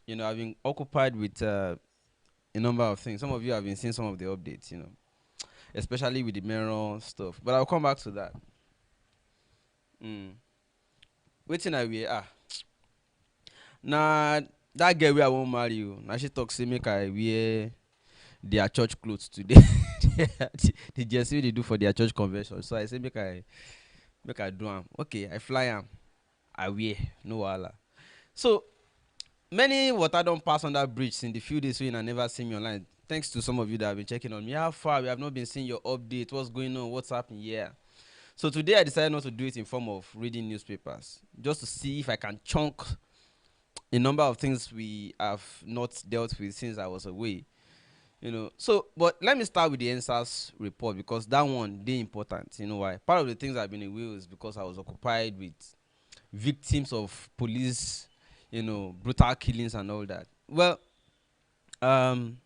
I've been occupied with a number of things. Some of you have been seeing some of the updates, especially with the Meiran stuff. But I'll come back to that. Mm. Waiting I wear. Nah, that girl where I won't marry you. Now she talks say make I wear their church clothes today. the jersey they do for their church convention. So I say make I do am. Okay, I fly am. I wear no wahala. So many water don't pass on that bridge in the few days when I never seen me online. Thanks to some of you that have been checking on me. How far we have not been seeing your update. What's going on? What's happening? Yeah. So today I decided not to do it in form of reading newspapers, just to see if I can chunk a number of things we have not dealt with since I was away. So but let me start with the EndSARS report because that one they important. You know why? Part of the things I've been away is because I was occupied with victims of police, brutal killings and all that. Well, um,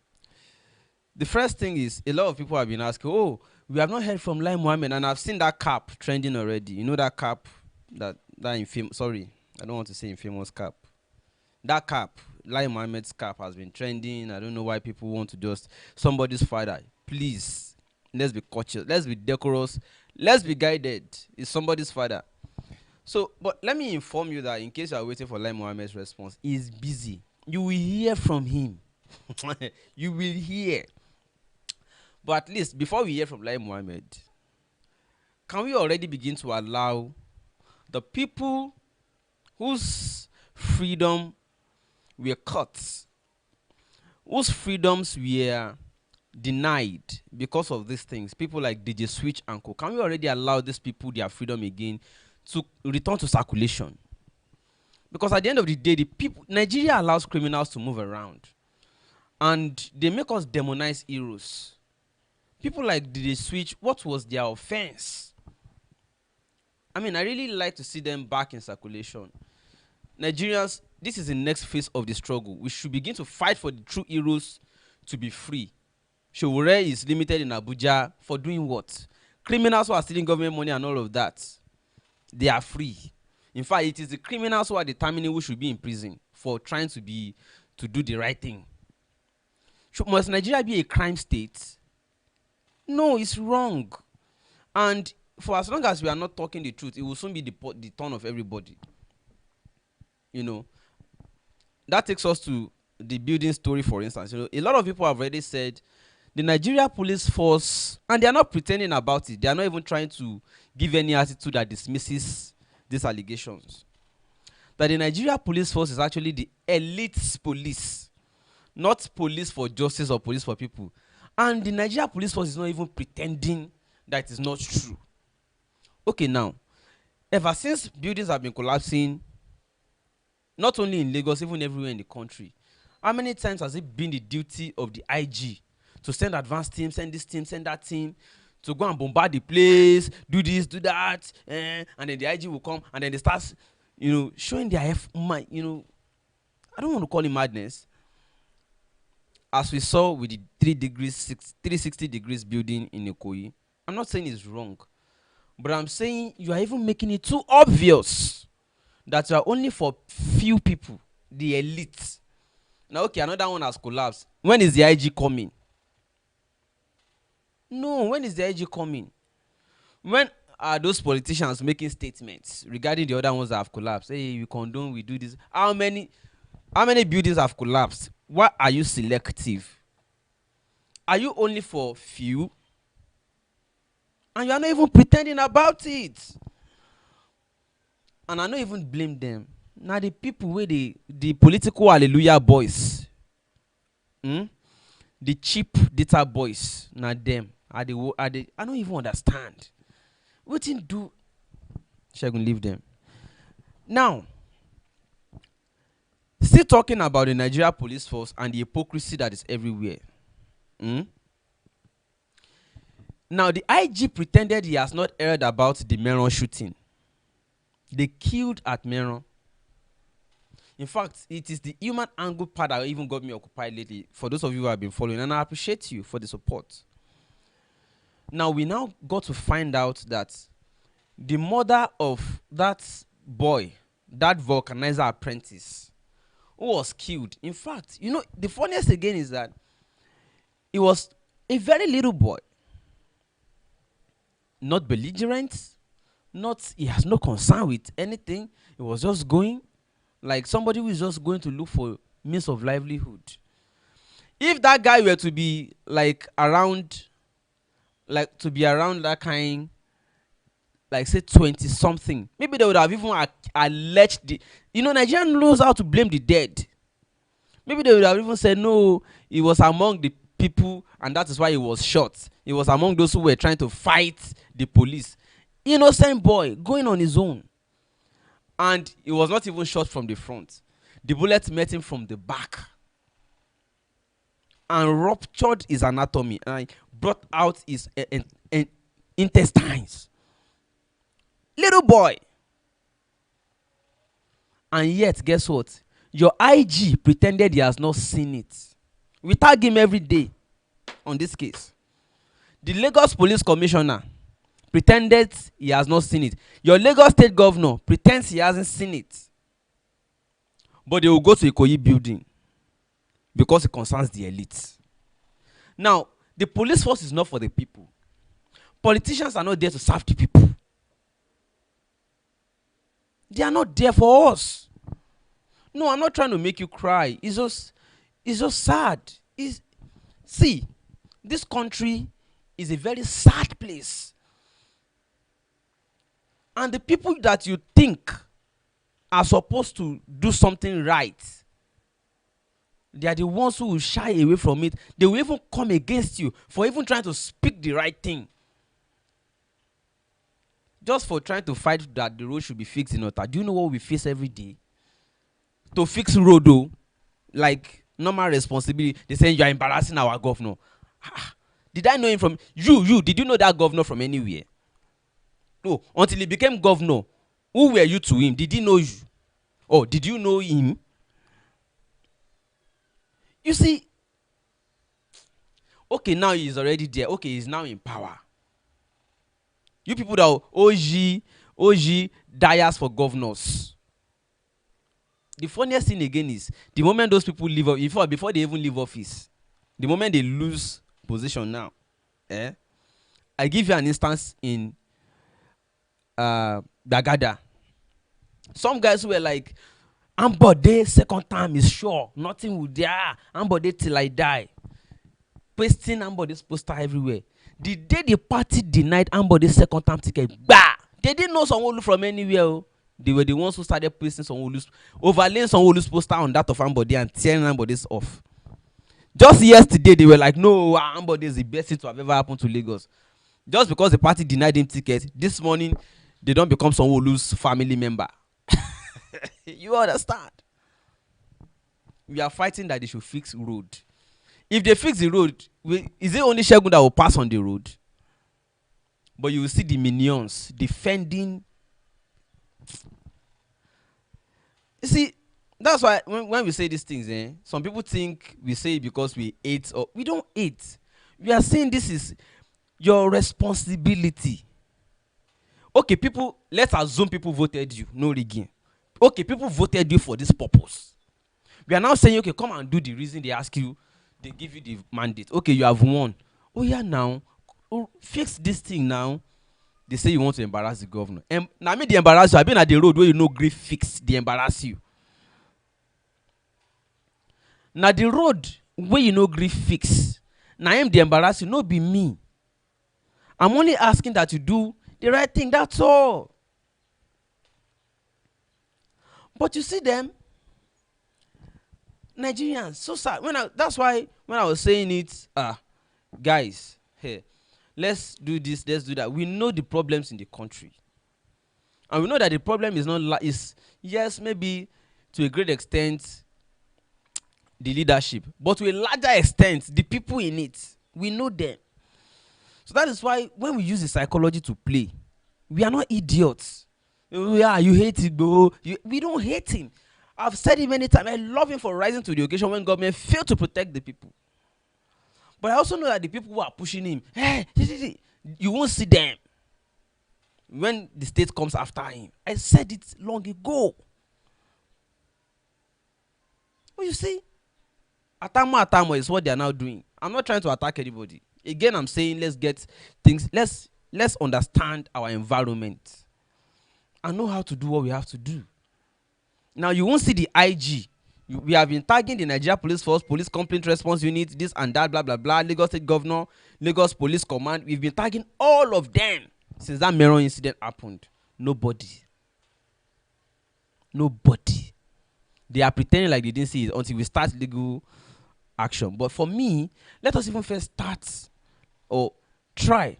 the first thing is a lot of people have been asking, oh, we have not heard from Lai Mohammed, and I've seen that cap trending already. You know that cap, that infamous. Sorry, I don't want to say infamous cap. That cap, Lai Mohammed's cap, has been trending. I don't know why people want to just somebody's father. Please, let's be cautious. Let's be decorous. Let's be guided. It's somebody's father. So, but let me inform you that in case you are waiting for Lai Mohammed's response, he's busy. You will hear from him. You will hear. But at least before we hear from Lai Mohammed, can we already begin to allow the people whose freedom were cut, whose freedoms were denied because of these things, people like DJ Switch and Co, can we already allow these people their freedom again to return to circulation? Because at the end of the day, Nigeria allows criminals to move around, and they make us demonize heroes. People like DJ Switch, what was their offense? I mean, I really like to see them back in circulation. Nigerians, this is the next phase of the struggle. We should begin to fight for the true heroes to be free. Showore is limited in Abuja for doing what? Criminals who are stealing government money and all of that, they are free. In fact, it is the criminals who are determining who should be in prison for trying to do the right thing. Must Nigeria be a crime state? No, it's wrong. And for as long as we are not talking the truth, it will soon be the turn of everybody. That takes us to the building story, for instance. A lot of people have already said the Nigeria police force, and they are not pretending about it. They are not even trying to give any attitude that dismisses these allegations. That the Nigeria police force is actually the elite police, not police for justice or police for people. And the Nigeria police force is not even pretending that it is not true. Okay, now, ever since buildings have been collapsing, not only in Lagos, even everywhere in the country, how many times has it been the duty of the IG to send advance team, send this team, send that team, to go and bombard the place, do this, do that, and then the IG will come, and then they start, showing their I don't want to call it madness, as we saw with the 360 degrees building in Ikoyi. I'm not saying it's wrong, but I'm saying you are even making it too obvious that you are only for few people, the elite. Now, okay, another one has collapsed. When is the IG coming? No, when is the IG coming? When are those politicians making statements regarding the other ones that have collapsed? Hey, we condone, we do this. How many buildings have collapsed? Why are you selective? Are you only for few? And you are not even pretending about it. And I don't even blame them. Now the people where the political hallelujah boys, the cheap data boys, now them are the I don't even understand. What didn't do? Shall I leave them? Now, still talking about the Nigeria police force and the hypocrisy that is everywhere. Now, the IG pretended he has not heard about the Meiran shooting. They killed at Meiran. In fact, it is the human angle part that even got me occupied lately, for those of you who have been following, and I appreciate you for the support. Now, we now got to find out that the mother of that boy, that vulcanizer apprentice, who was killed. In fact, you know, the funniest again is that it was a very little boy, not belligerent, not he has no concern with anything. He was just going like somebody who is just going to look for means of livelihood. If that guy were to be like around, like to be around that kind, like say 20 something, maybe they would have even alleged the, you know, Nigerian knows how to blame the dead. Maybe they would have even said no, he was among the people and that is why he was shot. He was among those who were trying to fight the police. Innocent boy going on his own, and he was not even shot from the front. The bullet met him from the back and ruptured his anatomy and brought out his intestines. Little boy. And yet, guess what? Your IG pretended he has not seen it. We tag him every day on this case. The Lagos Police Commissioner pretended he has not seen it. Your Lagos State Governor pretends he hasn't seen it. But they will go to Ikoyi building because it concerns the elite. Now, the police force is not for the people. Politicians are not there to serve the people. They are not there for us. No, I'm not trying to make you cry. It's just sad. See, this country is a very sad place. And the people that you think are supposed to do something right, they are the ones who will shy away from it. They will even come against you for even trying to speak the right thing. Just for trying to fight that the road should be fixed in Ota. Do you know what we face every day? To fix road, though, like normal responsibility, they say you are embarrassing our governor. Did I know him from you? Did you know that governor from anywhere? No, until he became governor. Who were you to him? Did he know you? Or did you know him? You see, okay, now he is already there. Okay, he's now in power. You people that are OG, diers for governors. The funniest thing again is, the moment those people leave office, before they even leave office, the moment they lose position now, I give you an instance in Dagada. Some guys who were like, Ambode second time is sure, nothing will there. Ambode till I die. Pasting Ambode's poster everywhere. The day the party denied Ambode's second time ticket, they didn't know someone from anywhere. They were the ones who started pasting Sanwo-Olu's, overlaying Sanwo-Olu's poster on that of Ambode and tearing Ambode's off. Just yesterday, they were like, no, Ambode is the best thing to have ever happened to Lagos. Just because the party denied him ticket, this morning, they don't become Sanwo-Olu's family member. You understand? We are fighting that they should fix road. If they fix the road, is it only Segun that will pass on the road? But you will see the minions defending. You see, that's why when we say these things, some people think we say it because we hate, or we don't hate. We are saying this is your responsibility. Okay, people, let's assume people voted you, no rigging. Okay, people voted you for this purpose. We are now saying, okay, come and do the reason they ask you, they give you the mandate. Okay, you have won. Oh yeah, now, fix this thing now. They say you want to embarrass the governor. Now me, they embarrass you. I've been at the road where you know grief fix, they embarrass you. Now the road where you know grief fix, now I'm the embarrass you, no be me. I'm only asking that you do the right thing, that's all. But you see them, Nigerians, so sad. That's why when I was saying it, guys, hey, let's do this, let's do that. We know the problems in the country. And we know that the problem is not, yes, maybe to a great extent, the leadership. But to a larger extent, the people in it, we know them. So that is why when we use the psychology to play, we are not idiots. Yeah, you hate it, bro. We don't hate him. I've said it many times. I love him for rising to the occasion when government failed to protect the people. But I also know that the people who are pushing him, you won't see them when the state comes after him. I said it long ago. But you see, atamo is what they are now doing. I'm not trying to attack anybody. Again, I'm saying let's get things. Let's understand our environment and know how to do what we have to do. Now you won't see the IG. We have been tagging the Nigeria Police Force, Police Complaint Response Unit, this and that, blah blah blah, Lagos State Governor, Lagos Police Command. We've been tagging all of them since that Meiran incident happened. Nobody. They are pretending like they didn't see it until we start legal action. But for me, let us even first start or try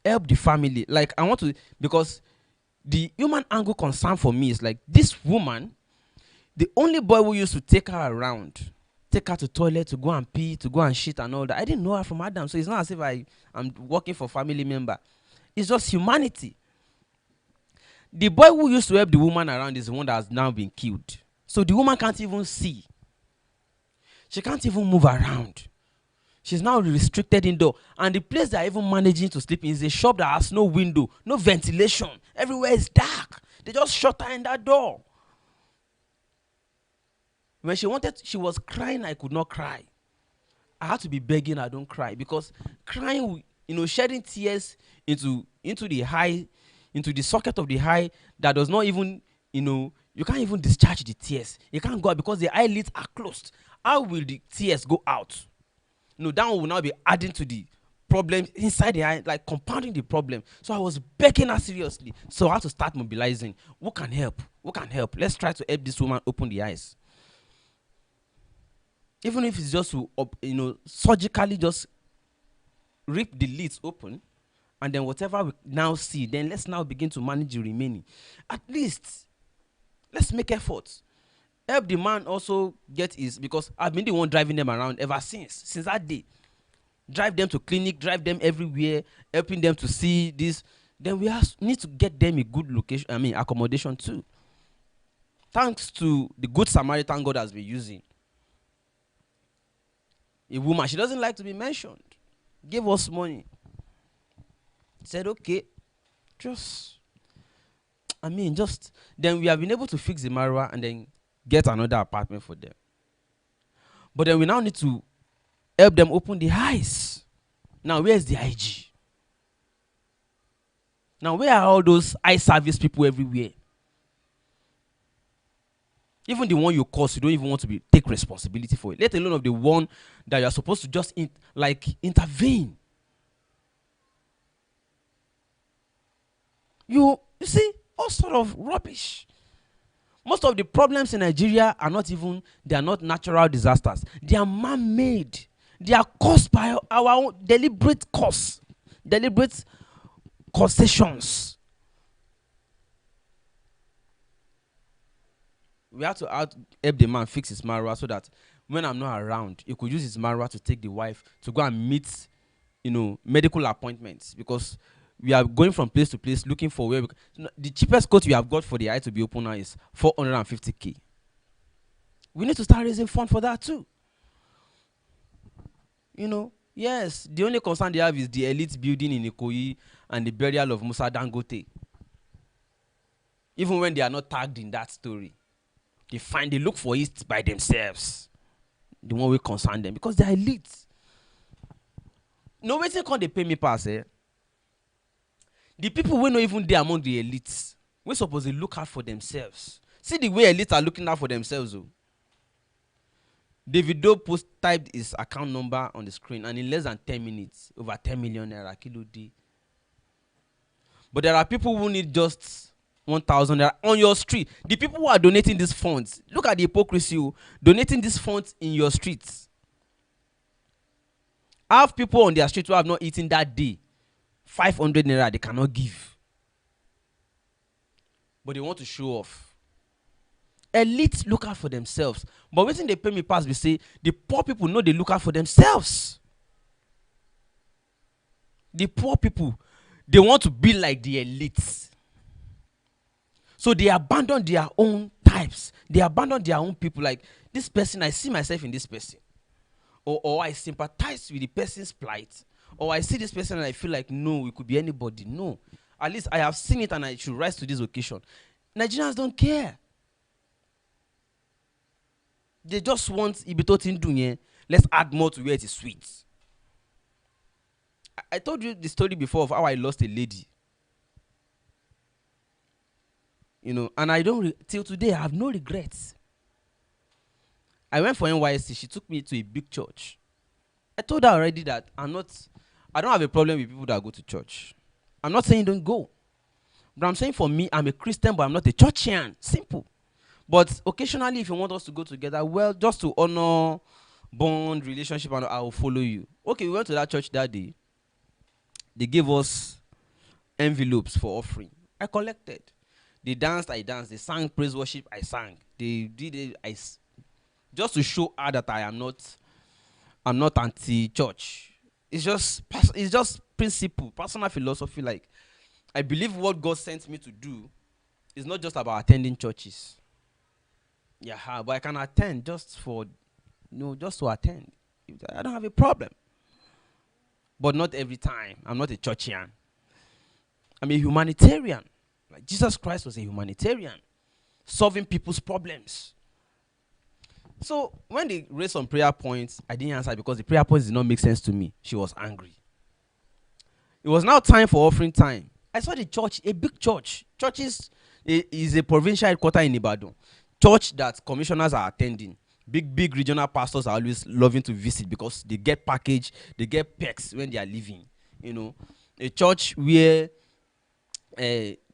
help the family. Like I want to, because the human angle concern for me is like this woman, the only boy who used to take her around, take her to toilet, to go and pee, to go and shit and all that. I didn't know her from Adam, so it's not as if I'm working for family member. It's just humanity. The boy who used to help the woman around is the one that has now been killed. So the woman can't even see. She can't even move around. She's now restricted indoor. And the place they're even managing to sleep in is a shop that has no window, no ventilation. Everywhere is dark. They just shut her in that door. When she was crying, I could not cry. I had to be begging her, don't cry. Because crying, shedding tears into the eye, into the socket of the eye that does not even, you can't even discharge the tears. You can't go out because the eyelids are closed. How will the tears go out? That one will now be adding to the problem inside the eye, like compounding the problem. So I was begging her seriously. So I had to start mobilizing. Who can help? Who can help? Let's try to help this woman open the eyes. Even if it's just to, surgically just rip the lids open, and then whatever we now see, then let's now begin to manage the remaining. At least, let's make efforts. Help the man also get his, because I've been the one driving them around ever since that day. Drive them to clinic, drive them everywhere, helping them to see this. Then we need to get them a good location, accommodation too. Thanks to the good Samaritan God has been using. A woman, she doesn't like to be mentioned, gave us money. Said, okay, then we have been able to fix the marijuana and then get another apartment for them. But then we now need to help them open the eyes. Now, where's the IG? Now, where are all those eye service people everywhere? Even the one you cause, you don't even want to take responsibility for it. Let alone of the one that you're supposed to just intervene. You see, all sort of rubbish. Most of the problems in Nigeria are not natural disasters. They are man-made. They are caused by our own deliberate causations. We have to help the man fix his marijuana so that when I'm not around, he could use his marijuana to take the wife to go and meet, medical appointments, because we are going from place to place looking for where the cheapest coat we have got for the eye to be open now is 450K. We need to start raising funds for that too. Yes, the only concern they have is the elite building in Ikoyi and the burial of Musa Dangote. Even when they are not tagged in that story, they look for it by themselves. The one we concern them because they are elite. No waiting can they pay me pass, eh? The people who not even there among the elites, we're supposed to look out for themselves. See the way elites are looking out for themselves. Oh. Davido typed his account number on the screen, and in less than 10 minutes, over 10 million naira kilo day. But there are people who need just 1,000 naira on your street. The people who are donating these funds, look at the hypocrisy. Donating these funds in your streets. I have people on their street who have not eaten that day. 500 naira they cannot give. But they want to show off. Elites look out for themselves. But when they pay me pass, we say the poor people know they look out for themselves. The poor people, they want to be like the elites. So they abandon their own types. They abandon their own people. Like this person, I see myself in this person. Or I sympathize with the person's plight. Or I see this person and I feel like, no, it could be anybody. No. At least I have seen it and I should rise to this occasion. Nigerians don't care. They just want ibitotin dunye. Let's add more to where it is sweet. I told you the story before of how I lost a lady. You know, and I don't till today I have no regrets. I went for NYC. She took me to a big church. I told her already that I don't have a problem with people that go to church. I'm not saying don't go. But I'm saying for me, I'm a Christian, but I'm not a churchian. Simple. But occasionally, if you want us to go together, well, just to honor bond, relationship, and I will follow you. Okay, we went to that church that day. They gave us envelopes for offering. I collected. They danced, I danced. They sang praise worship, I sang. They did it, just to show her that I'm not anti-church. It's just principle, personal philosophy. Like, I believe what God sent me to do is not just about attending churches. Yeah, but I can attend just to attend. I don't have a problem. But not every time. I'm not a churchian. I'm a humanitarian. Like Jesus Christ was a humanitarian, solving people's problems. So when they raised some prayer points, I didn't answer because the prayer points did not make sense to me. She was angry. It was now time for offering time. I saw the church, a big church. Church is a provincial headquarter in Ibadan. Church that commissioners are attending. Big regional pastors are always loving to visit because they get package, they get perks when they are leaving. You know, a church where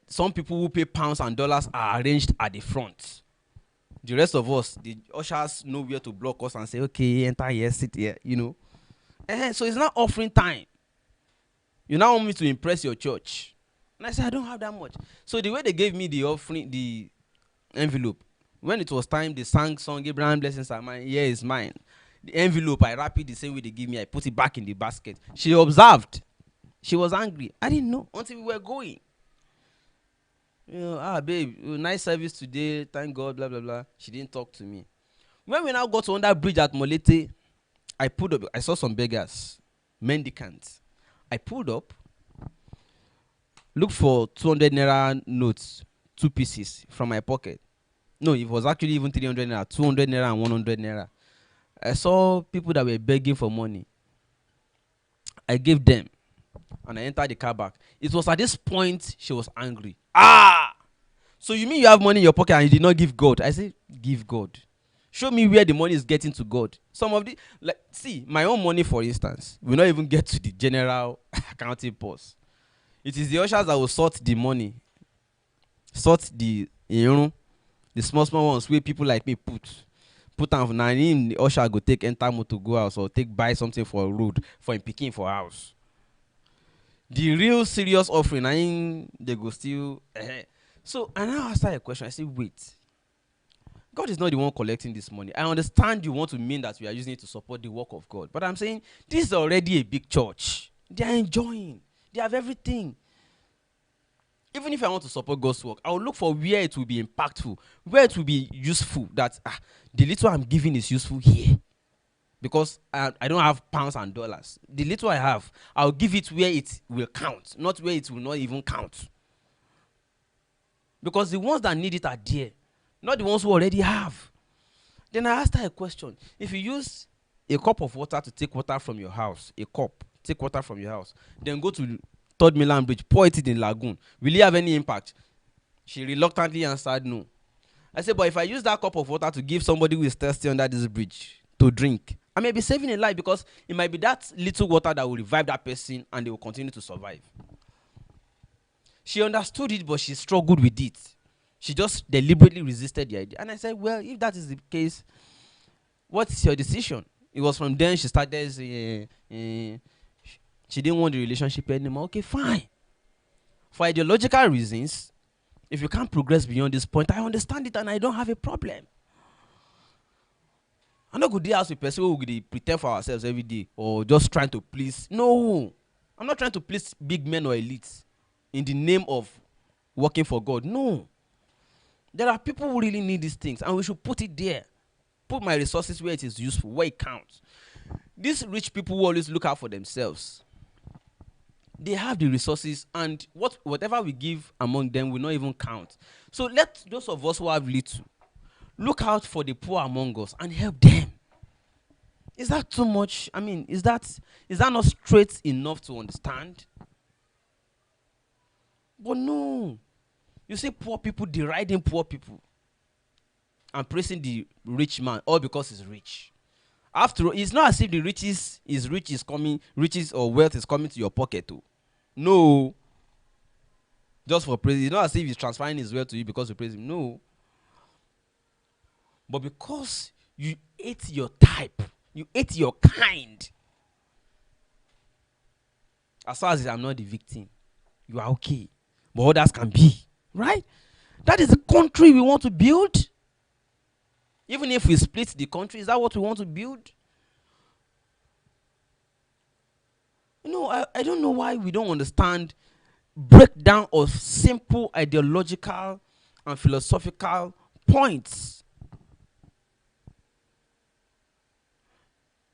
some people who pay pounds and dollars are arranged at the front. The rest of us, the ushers know where to block us and say, okay, enter here, sit here, you know. So it's not offering time. You now want me to impress your church. And I said, I don't have that much. So the way they gave me the offering, the envelope, when it was time, they sang song, Abraham blessings are mine, here is mine. The envelope, I wrap it the same way they give me, I put it back in the basket. She observed. She was angry. I didn't know until we were going. You know, babe, nice service today, thank God, blah, blah, blah. She didn't talk to me. When we now got to under bridge at Molete, I saw some beggars, mendicants. I pulled up, looked for 200 naira notes, 2 pieces from my pocket. No, it was actually even 300 naira, 200 naira and 100 naira. I saw people that were begging for money. I gave them, and I entered the car back. It was at this point she was angry. So you mean you have money in your pocket and you did not give God? I said, give God. Show me where the money is getting to God. Some of the, like, see, my own money, for instance, will not even get to the general accounting post. It is the ushers that will sort the money, sort the, the small ones where people like me put on now. The usher go take enter motor go house or take buy something for a road for him picking for house. The real serious offering, they go still. So I now ask her a question. I say, wait, God is not the one collecting this money. I understand you want to mean that we are using it to support the work of God, but I'm saying this is already a big church. They are enjoying. They have everything. Even if I want to support God's work, I will look for where it will be impactful, where it will be useful. That the little I'm giving is useful here. Because I don't have pounds and dollars. The little I have, I'll give it where it will count, not where it will not even count. Because the ones that need it are there, not the ones who already have. Then I asked her a question. If you use a cup of water to take water from your house, take water from your house, then go to Third Milan Bridge, pour it in lagoon, will it have any impact? She reluctantly answered no. I said, but if I use that cup of water to give somebody who is thirsty under this bridge to drink, I may be saving a life because it might be that little water that will revive that person and they will continue to survive. She understood it, but she struggled with it. She just deliberately resisted the idea. And I said, well, if that is the case, what's your decision? It was from then she started saying she didn't want the relationship anymore. Okay, fine. For ideological reasons, if you can't progress beyond this point, I understand it and I don't have a problem. I'm not going to ask a person who will pretend for ourselves every day or just trying to please. No. I'm not trying to please big men or elites in the name of working for God. No. There are people who really need these things and we should put it there. Put my resources where it is useful, where it counts. These rich people who always look out for themselves, they have the resources and whatever we give among them will not even count. So let those of us who have little look out for the poor among us and help them. Is that too much? I mean, is that not straight enough to understand? But no. You see poor people deriding poor people and praising the rich man, all because he's rich. After all, it's not as if the riches or wealth is coming to your pocket too. No. Just for praise. It's not as if he's transferring his wealth to you because you praise him. No. But because you ate your type, you ate your kind. As far as I'm not the victim, you are okay. But others can be. Right? That is the country we want to build. Even if we split the country, is that what we want to build? You know, I don't know why we don't understand breakdown of simple ideological and philosophical points.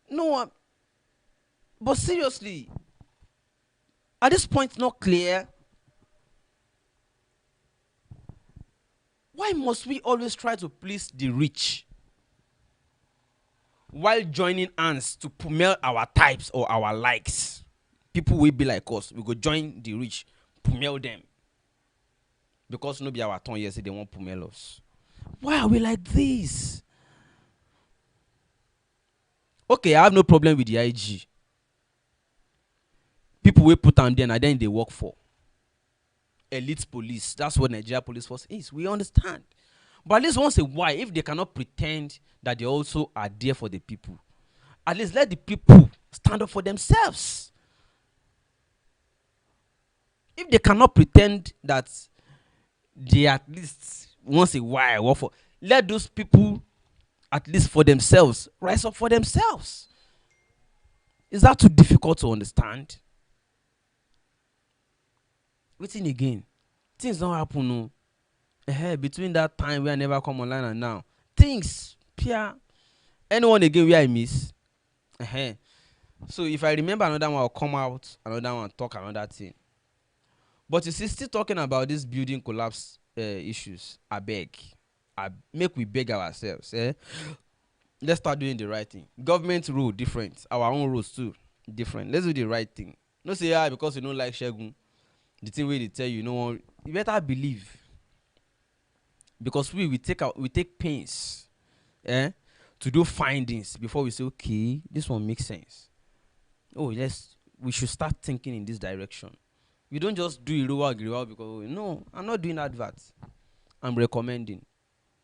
No, but seriously, are these points not clear? Why must we always try to please the rich while joining hands to pummel our types or our likes? People will be like us. We go join the rich, pummel them. Because no be our turn yesterday, they won't pummel us. Why are we like this? Okay, I have no problem with the IG. People will put on there and then they work for. Elite police. That's what Nigeria police force is. We understand. But at least once a while, if they cannot pretend that they also are there for the people, at least let the people stand up for themselves. If they cannot pretend that they at least once a while work for, let those people at least for themselves rise up for themselves. Is that too difficult to understand? Waiting again. Things don't happen, no. Between that time where I never come online and now, things, Pia. Anyone again where I miss? So if I remember another one, I'll come out, another one, talk another thing. But you see, still talking about this building collapse issues, I beg. Make we beg ourselves. Let's start doing the right thing. Government rule different. Our own rules too different. Let's do the right thing. Don't say, because you don't like Shegun. The thing where they tell you, you better believe. Because we take pains to do findings before we say, okay, this one makes sense. Oh, yes, we should start thinking in this direction. We don't just do Iruwa because, no, I'm not doing adverts. I'm recommending.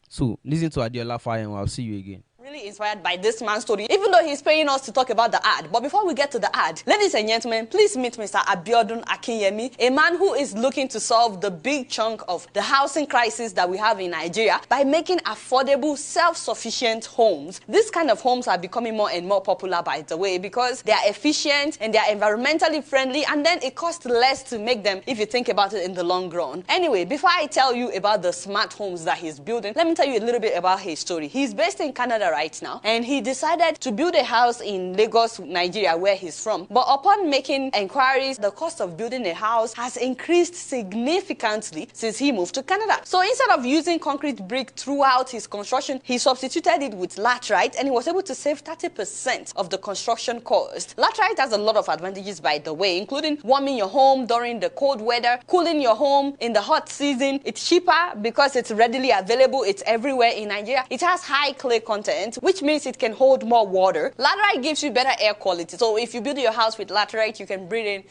So, listen to Adiola Fire and I'll see you again. Really inspired by this man's story, even though he's paying us to talk about the ad. But before we get to the ad, ladies and gentlemen, please meet Mr. Abiodun Akinyemi, a man who is looking to solve the big chunk of the housing crisis that we have in Nigeria by making affordable, self-sufficient homes. This kind of homes are becoming more and more popular, by the way, because they are efficient and they are environmentally friendly, and then it costs less to make them if you think about it in the long run. Anyway, before I tell you about the smart homes that he's building, let me tell you a little bit about his story. He's based in Canada right now, and he decided to build a house in Lagos, Nigeria, where he's from. But upon making inquiries, the cost of building a house has increased significantly since he moved to Canada. So instead of using concrete brick throughout his construction, he substituted it with laterite, and he was able to save 30% of the construction cost. Laterite has a lot of advantages, by the way, including warming your home during the cold weather, cooling your home in the hot season. It's cheaper because it's readily available. It's everywhere in Nigeria. It has high clay content, which means it can hold more water. Laterite gives you better air quality. So if you build your house with laterite, you can breathe in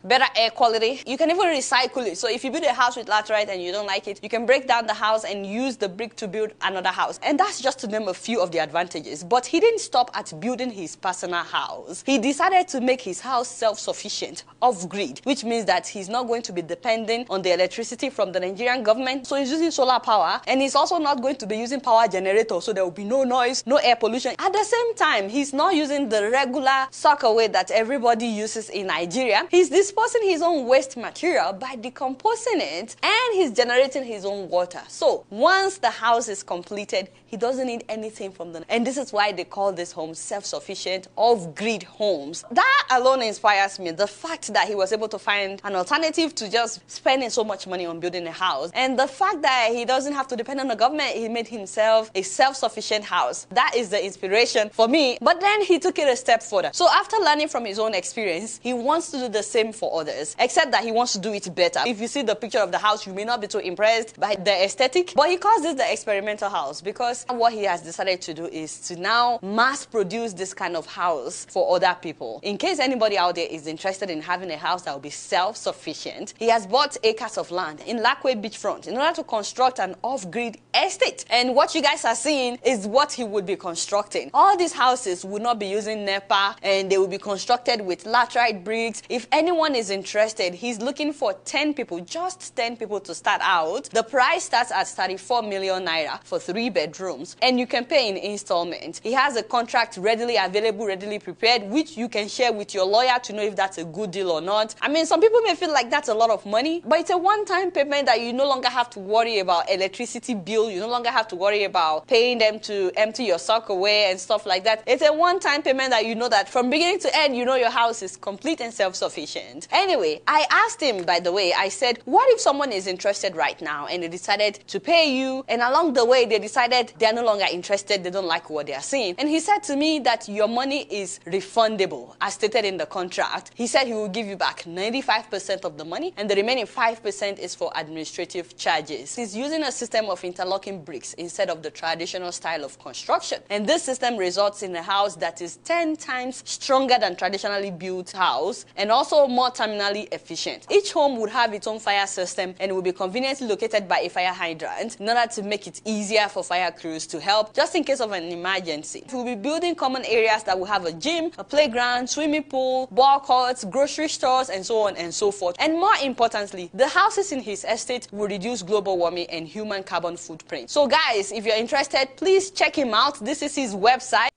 better air quality. You can even recycle it. So if you build a house with laterite and you don't like it, you can break down the house and use the brick to build another house. And that's just to name a few of the advantages. But he didn't stop at building his personal house. He decided to make his house self-sufficient, off-grid, which means that he's not going to be dependent on the electricity from the Nigerian government. So he's using solar power, and he's also not going to be using power generator, so there will be no noise noise, no air pollution. At the same time, he's not using the regular sockaway that everybody uses in Nigeria. He's disposing his own waste material by decomposing it, and he's generating his own water. So once the house is completed, he doesn't need anything from them. And this is why they call this home self-sufficient, off-grid homes. That alone inspires me. The fact that he was able to find an alternative to just spending so much money on building a house. And the fact that he doesn't have to depend on the government, he made himself a self-sufficient house. That is the inspiration for me. But then he took it a step further. So after learning from his own experience, he wants to do the same for others, except that he wants to do it better. If you see the picture of the house, you may not be too impressed by the aesthetic, but he calls this the experimental house because what he has decided to do is to now mass produce this kind of house for other people. In case anybody out there is interested in having a house that will be self-sufficient, he has bought acres of land in Lakwe beachfront in order to construct an off-grid estate. And what you guys are seeing is what he would be constructing. All these houses would not be using NEPA, and they will be constructed with laterite bricks. If anyone is interested, he's looking for 10 people, just 10 people to start out. The price starts at 34 million naira for 3 bedrooms, and you can pay in installments. He has a contract readily available, readily prepared, which you can share with your lawyer to know if that's a good deal or not. I mean, some people may feel like that's a lot of money, but it's a one-time payment that you no longer have to worry about electricity bill. You no longer have to worry about paying them to empty your sock away and stuff like that. It's a one-time payment that you know that from beginning to end, you know your house is complete and self-sufficient. Anyway, I asked him, by the way, I said, what if someone is interested right now and they decided to pay you, and along the way they decided they're no longer interested, they don't like what they are seeing? And he said to me that your money is refundable, as stated in the contract. He said he will give you back 95% of the money, and the remaining 5% is for administrative charges. He's using a system of interlocking bricks instead of the traditional style of construction. And this system results in a house that is 10 times stronger than traditionally built house, and also more terminally efficient. Each home would have its own fire system and will be conveniently located by a fire hydrant in order to make it easier for fire crews to help just in case of an emergency. We'll be building common areas that will have a gym, a playground, swimming pool, ball courts, grocery stores, and so on and so forth. And more importantly, the houses in his estate will reduce global warming and human carbon footprint. So guys, if you're interested, please check him out. This is his website.